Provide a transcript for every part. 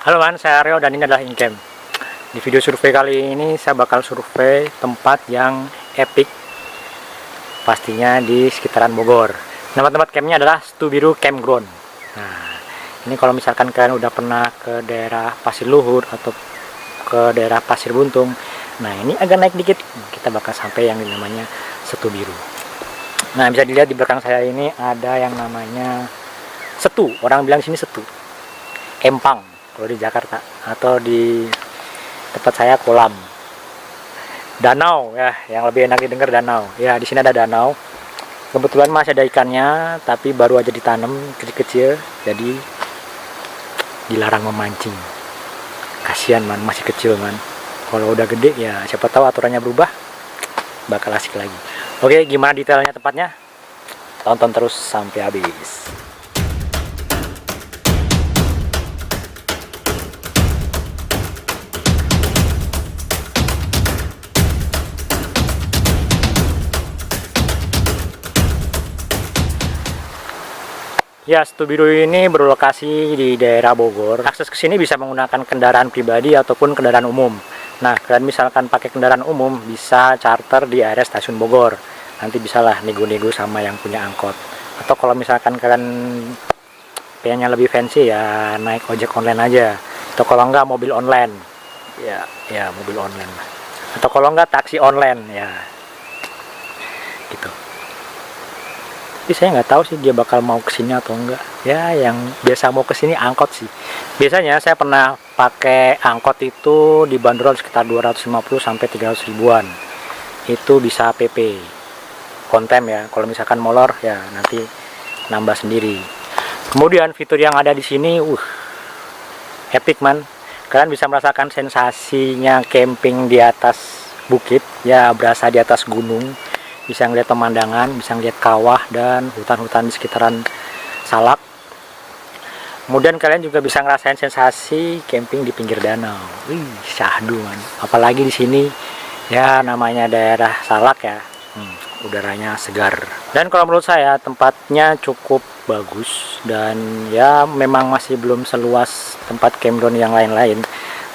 Halo man, saya Aryo dan ini adalah Incamp. Di video survei kali ini saya bakal survei tempat yang epic, pastinya di sekitaran Bogor. Nama tempat campnya adalah Stubiru Campground. Nah, ini kalau misalkan kalian udah pernah ke daerah Pasir Luhur atau ke daerah Pasir Buntung, nah ini agak naik dikit, kita bakal sampai yang namanya Stubiru. Nah, bisa dilihat di belakang saya ini ada yang namanya Setu, orang bilang sini Setu, Empang kalau di Jakarta, atau di tempat saya kolam, danau ya, yang lebih enak didengar danau ya. Di sini ada danau, kebetulan masih ada ikannya tapi baru aja ditanam kecil-kecil, jadi dilarang memancing. Kasihan man, masih kecil man. Kalau udah gede ya siapa tahu aturannya berubah, bakal asik lagi. Oke, gimana detailnya tempatnya, tonton terus sampai habis. Ya, Stubiru ini berlokasi di daerah Bogor. Akses ke sini bisa menggunakan kendaraan pribadi ataupun kendaraan umum. Nah, kalian misalkan pakai kendaraan umum bisa charter di area stasiun Bogor. Nanti bisalah nego-nego sama yang punya angkot. Atau kalau misalkan kalian pengennya lebih fancy ya naik ojek online aja. Atau kalau enggak mobil online. Ya mobil online. Atau kalau enggak taksi online ya. Gitu. Tapi saya nggak tahu sih dia bakal mau kesini atau enggak ya. Yang biasa mau kesini angkot sih. Biasanya saya pernah pakai angkot itu dibanderol sekitar 250 sampai 300 ribuan. Itu bisa PP kontem ya. Kalau misalkan molor ya nanti nambah sendiri. Kemudian fitur yang ada di sini epic man. Kalian bisa merasakan sensasinya camping di atas bukit ya, berasa di atas gunung. Bisa ngeliat pemandangan, bisa ngeliat kawah dan hutan-hutan di sekitaran Salak. Kemudian kalian juga bisa ngerasain sensasi camping di pinggir danau. Syahdu man. Apalagi di sini ya namanya daerah Salak ya, udaranya segar. Dan kalau menurut saya tempatnya cukup bagus dan ya memang masih belum seluas tempat campground yang lain-lain.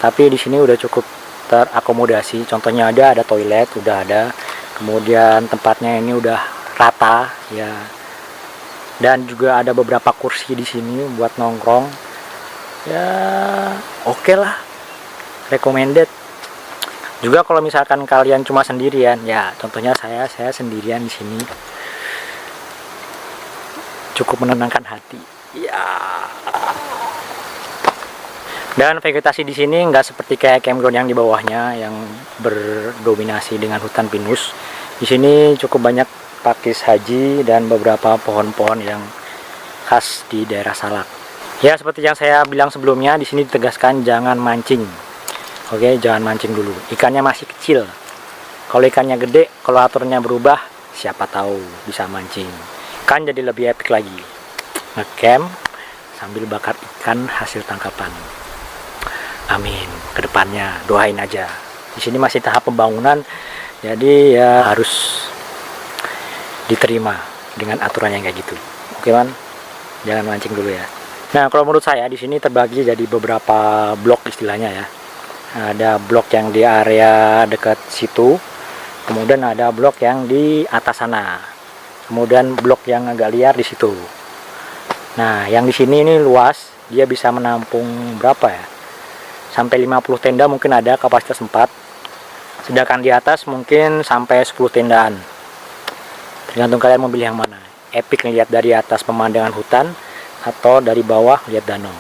Tapi di sini udah cukup terakomodasi. Contohnya ada toilet, udah ada. Kemudian tempatnya ini udah rata ya, dan juga ada beberapa kursi di sini buat nongkrong ya. Oke lah, recommended. Juga kalau misalkan kalian cuma sendirian ya, contohnya saya sendirian di sini, cukup menenangkan hati ya. Dan vegetasi di sini nggak seperti kayak campground yang di bawahnya yang berdominasi dengan hutan pinus. Di sini cukup banyak pakis haji dan beberapa pohon-pohon yang khas di daerah Salak. Ya, seperti yang saya bilang sebelumnya, di sini ditegaskan jangan mancing. Oke, jangan mancing dulu. Ikannya masih kecil. Kalau ikannya gede, kalau aturannya berubah, siapa tahu bisa mancing. Kan jadi lebih epic lagi. Ngecamp sambil bakar ikan hasil tangkapan. Amin, kedepannya doain aja. Di sini masih tahap pembangunan, jadi ya harus diterima dengan aturan yang kayak gitu. Oke man, jangan mancing dulu ya. Nah, kalau menurut saya di sini terbagi jadi beberapa blok istilahnya ya. Ada blok yang di area dekat situ, kemudian ada blok yang di atas sana, kemudian blok yang agak liar di situ. Nah, yang di sini ini luas, dia bisa menampung berapa ya? Sampai 50 tenda mungkin ada, kapasitas 4. Sedangkan di atas mungkin sampai 10 tendaan. Tergantung kalian mau pilih yang mana. Epic ngeliat dari atas pemandangan hutan atau dari bawah lihat danau.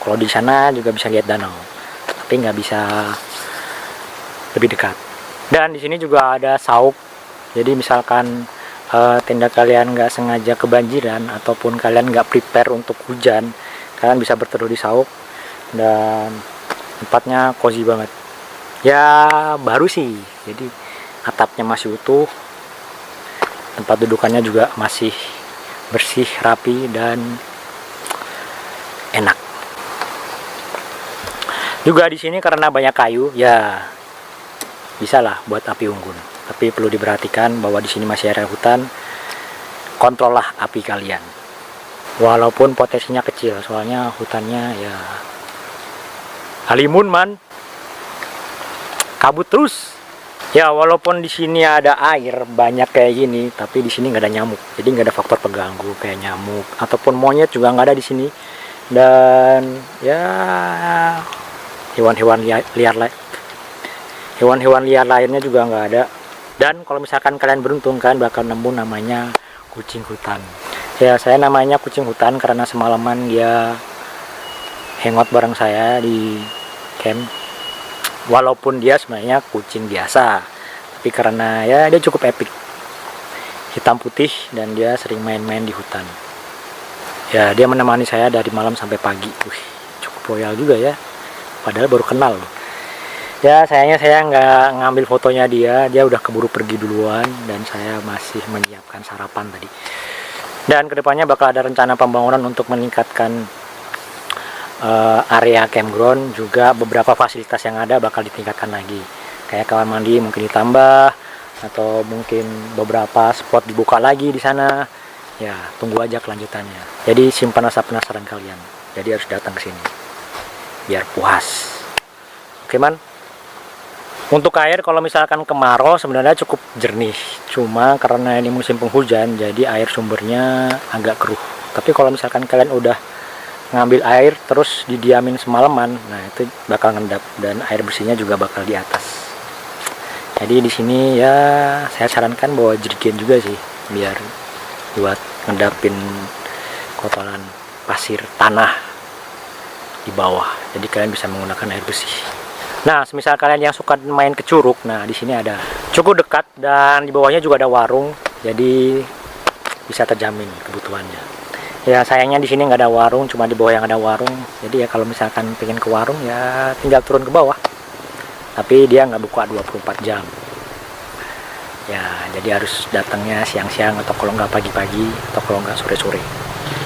Kalau di sana juga bisa lihat danau, tapi nggak bisa lebih dekat. Dan di sini juga ada sauk. Jadi misalkan tenda kalian nggak sengaja kebanjiran ataupun kalian nggak prepare untuk hujan, kalian bisa berteduh di sauk. Dan tempatnya cozy banget ya, baru sih, jadi atapnya masih utuh, tempat dudukannya juga masih bersih, rapi, dan enak. Juga di sini karena banyak kayu ya, bisa lah buat api unggun. Tapi perlu diperhatikan bahwa di sini masih area hutan, kontrollah api kalian. Walaupun potensinya kecil, soalnya hutannya ya Halimun man, kabut terus. Ya walaupun di sini ada air banyak kayak gini, tapi di sini nggak ada nyamuk, jadi nggak ada faktor pengganggu kayak nyamuk ataupun monyet juga nggak ada di sini. Dan ya hewan-hewan liar lainnya juga nggak ada. Dan kalau misalkan kalian beruntung kan bakal nemu namanya kucing hutan. Ya saya namanya kucing hutan karena semalaman dia hangout bareng saya di camp. Walaupun dia sebenarnya kucing biasa, tapi karena ya dia cukup epic, hitam putih, dan dia sering main-main di hutan. Ya dia menemani saya dari malam sampai pagi. Cukup loyal juga ya, padahal baru kenal loh. Ya sayangnya saya nggak ngambil fotonya dia udah keburu pergi duluan, dan saya masih menyiapkan sarapan tadi. Dan kedepannya bakal ada rencana pembangunan untuk meningkatkan area campground, juga beberapa fasilitas yang ada bakal ditingkatkan lagi, kayak kamar mandi mungkin ditambah, atau mungkin beberapa spot dibuka lagi di sana. Ya tunggu aja kelanjutannya. Jadi simpan rasa penasaran kalian, jadi harus datang ke sini biar puas. Oke man. Untuk air kalau misalkan kemarau sebenarnya cukup jernih, cuma karena ini musim penghujan jadi air sumbernya agak keruh. Tapi kalau misalkan kalian udah ngambil air terus didiamin semalaman, nah itu bakal ngendap, dan air bersihnya juga bakal di atas. Jadi di sini ya saya sarankan bawa jerigen juga sih, biar buat ngendapin kotoran pasir tanah di bawah. Jadi kalian bisa menggunakan air bersih. Nah, semisal kalian yang suka main ke curug, nah di sini ada cukup dekat, dan di bawahnya juga ada warung, jadi bisa terjamin kebutuhannya. Ya sayangnya di sini nggak ada warung, cuma di bawah yang ada warung. Jadi ya kalau misalkan pengen ke warung ya tinggal turun ke bawah. Tapi dia nggak buka 24 jam. Ya jadi harus datangnya siang-siang, atau kalau nggak pagi-pagi, atau kalau nggak sore-sore.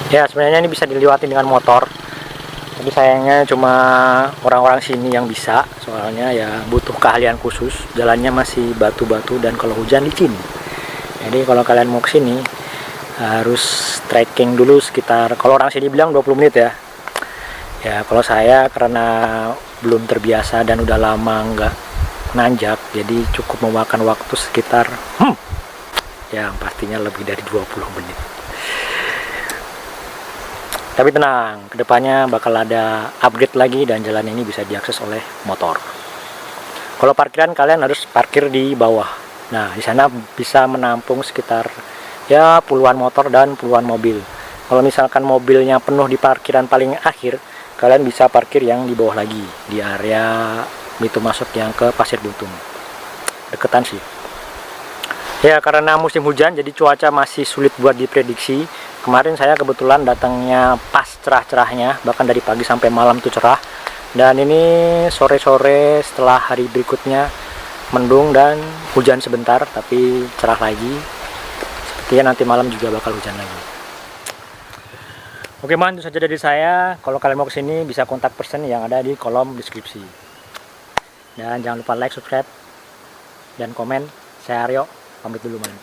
Ya sebenarnya ini bisa dilewati dengan motor. Tapi sayangnya cuma orang-orang sini yang bisa, soalnya ya butuh keahlian khusus. Jalannya masih batu-batu dan kalau hujan licin. Jadi kalau kalian mau ke sini harus trekking dulu sekitar, kalau orang sini bilang 20 menit ya. Ya kalau saya karena belum terbiasa dan udah lama nggak nanjak, jadi cukup memakan waktu sekitar yang pastinya lebih dari 20 menit. Tapi tenang, kedepannya bakal ada upgrade lagi dan jalan ini bisa diakses oleh motor. Kalau parkiran kalian harus parkir di bawah. Nah di sana bisa menampung sekitar ya puluhan motor dan puluhan mobil. Kalau misalkan mobilnya penuh di parkiran paling akhir, kalian bisa parkir yang di bawah lagi, di area pintu masuk yang ke Pasir Butung. Deketan sih. Ya karena musim hujan jadi cuaca masih sulit buat diprediksi. Kemarin saya kebetulan datangnya pas cerah-cerahnya, bahkan dari pagi sampai malam tuh cerah. Dan ini sore-sore setelah hari berikutnya mendung dan hujan sebentar, tapi cerah lagi. Sepertinya nanti malam juga bakal hujan lagi. Oke man, itu saja dari saya. Kalau kalian mau kesini bisa kontak person yang ada di kolom deskripsi. Dan jangan lupa like, subscribe, dan komen. Saya Aryo, pamit dulu man.